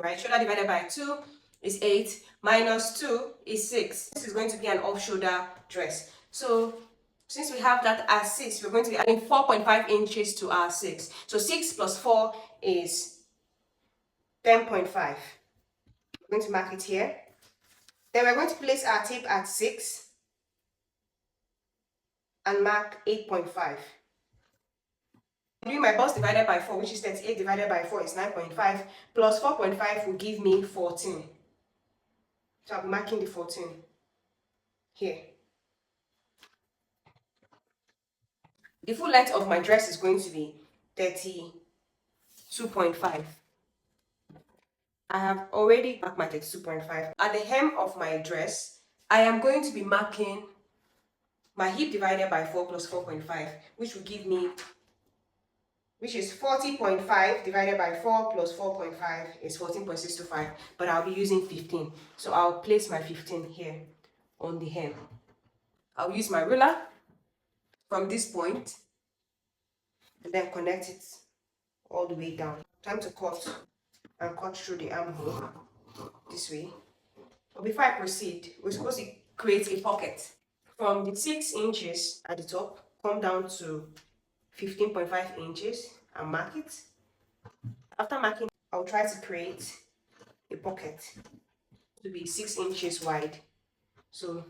right? Shoulder divided by 2 is 8, minus 2 is 6. This is going to be an off-shoulder dress. So since we have that as 6, we're going to be adding 4.5 inches to our 6. So 6 plus 4 is 10.5. We're going to mark it here. Then we're going to place our tape at 6 and mark 8.5. I'm doing my bust divided by 4, which is 38 divided by 4 is 9.5, plus 4.5 will give me 14. So I'll be marking the 14 here. The full length of my dress is going to be 32.5. I have already marked my 32.5. At the hem of my dress, I am going to be marking my hip divided by 4 plus 4.5, which will give me, which is 40.5 divided by 4 plus 4.5 is 14.625, but I'll be using 15. So I'll place my 15 here on the hem. I'll use my ruler from this point and then connect it all the way down. Time to cut and cut through the armhole this way. But before I proceed, we're supposed to create a pocket. From the 6 inches at the top, come down to 15.5 inches and mark it. After marking, I'll try to create a pocket to be 6 inches wide. So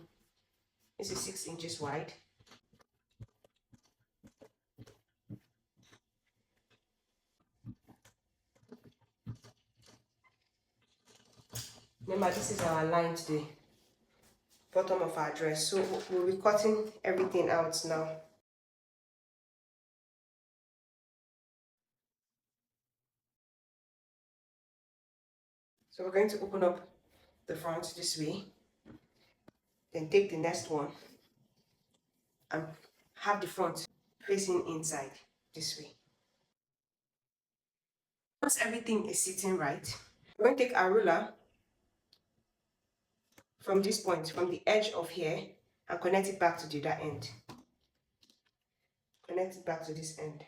this is 6 inches wide. Remember, this is our line to the bottom of our dress. So we'll be cutting everything out now. So we're going to open up the front this way, then take the next one and have the front facing inside this way. Once everything is sitting right, we're going to take our ruler from this point, from the edge of here, and connect it back to the other end. Connect it back to this end.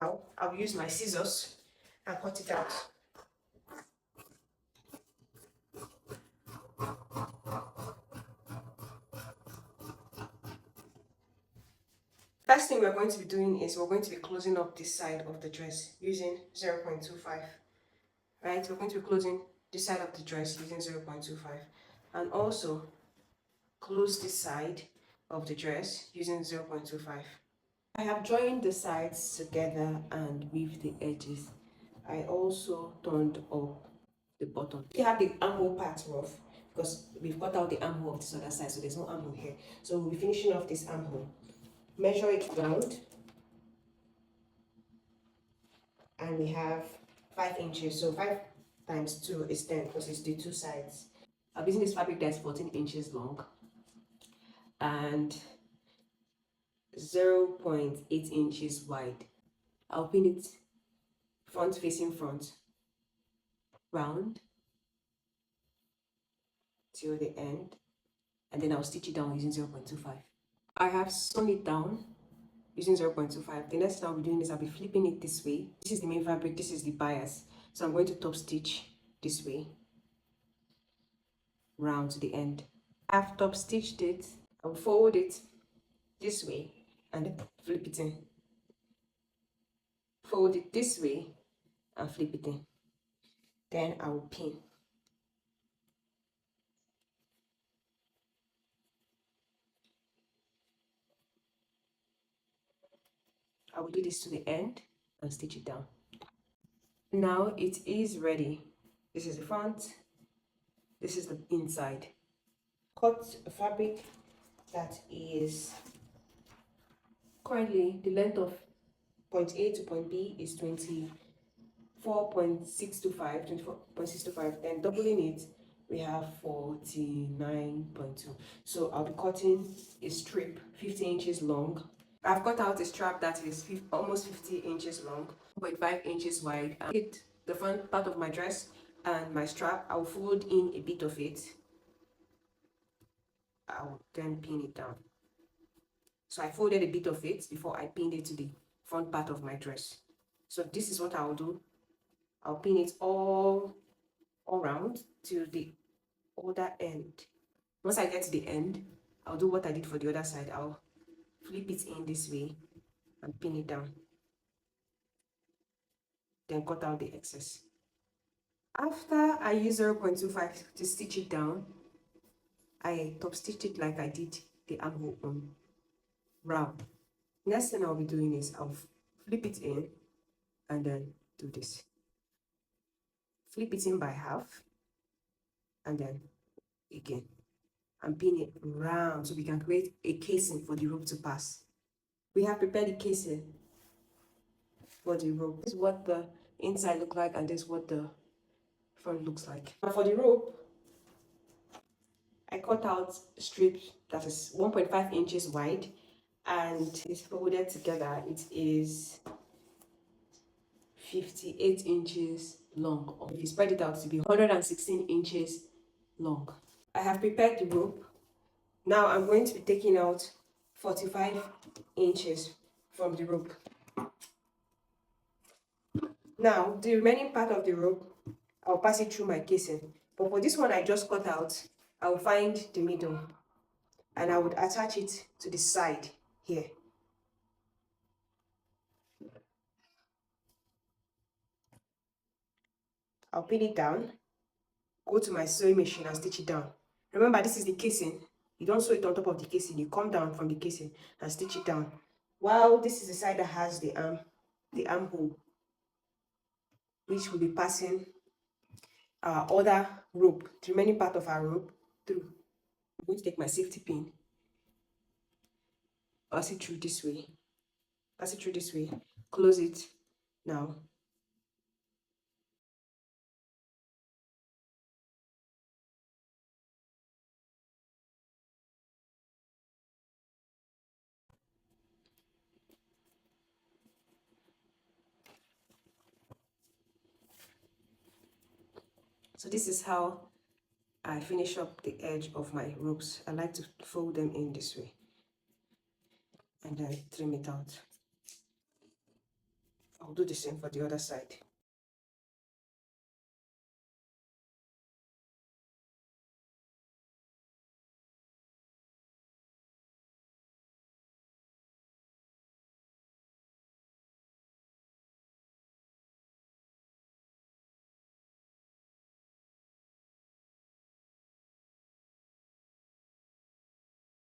Now, I'll use my scissors and cut it out. First thing we're going to be doing is we're going to be closing up this side of the dress using 0.25. Right, we're going to be closing this side of the dress using 0.25, and also close this side of the dress using 0.25. I have joined the sides together and weaved the edges. I also turned up the bottom. We have the armhole part rough because we've cut out the armhole of this other side, so there's no armhole here. So we'll be finishing off this armhole. Measure it round, and we have 5 inches. So 5 times 2 is 10 because it's the two sides. I'm using this fabric that's 14 inches long and 0.8 inches wide. I'll pin it front facing front, round till the end, and then I'll stitch it down using 0.25. I have sewn it down using 0.25. The next thing I'll be doing is I'll be flipping it this way. This is the main fabric, this is the bias. So I'm going to top stitch this way, round to the end. I've top stitched it. I'll fold it this way and flip it in. Fold it this way and flip it in. Then I will pin. I will do this to the end and stitch it down. Now it is ready. This is the front, this is the inside. Cut a fabric that is currently the length of point A to point B is 24.625, then doubling it, we have 49.2. So I'll be cutting a strip 50 inches long. I've cut out a strap that is almost 50 inches long, 0.5 inches wide. I hit the front part of my dress and my strap. I'll fold in a bit of it. I'll then pin it down. So I folded a bit of it before I pinned it to the front part of my dress. So this is what I'll do. I'll pin it all around to the other end. Once I get to the end, I'll do what I did for the other side. I'll flip it in this way and pin it down. Then cut out the excess. After I use 0.25 to stitch it down, I top stitch it like I did the armhole on round. Next thing I'll be doing is I'll flip it in and then do this. Flip it in by half and then again and pin it round so we can create a casing for the rope to pass. We have prepared the casing for the rope. This is what the inside looks like and this is what the front looks like. Now for the rope, I cut out strips that is 1.5 inches wide and it's folded together. It is 58 inches long. If you spread it out to be 116 inches long. I have prepared the rope. Now I'm going to be taking out 45 inches from the rope. Now the remaining part of the rope, I'll pass it through my casing. But for this one I just cut out, I'll find the middle and I would attach it to the side here. I'll pin it down, go to my sewing machine and stitch it down. Remember, this is the casing. You don't sew it on top of the casing. You come down from the casing and stitch it down. While this is the side that has the armhole, which will be passing our other rope, the remaining part of our rope through. I'm going to take my safety pin, pass it through this way, close it now. So this is how I finish up the edge of my ropes. I like to fold them in this way and then trim it out. I'll do the same for the other side.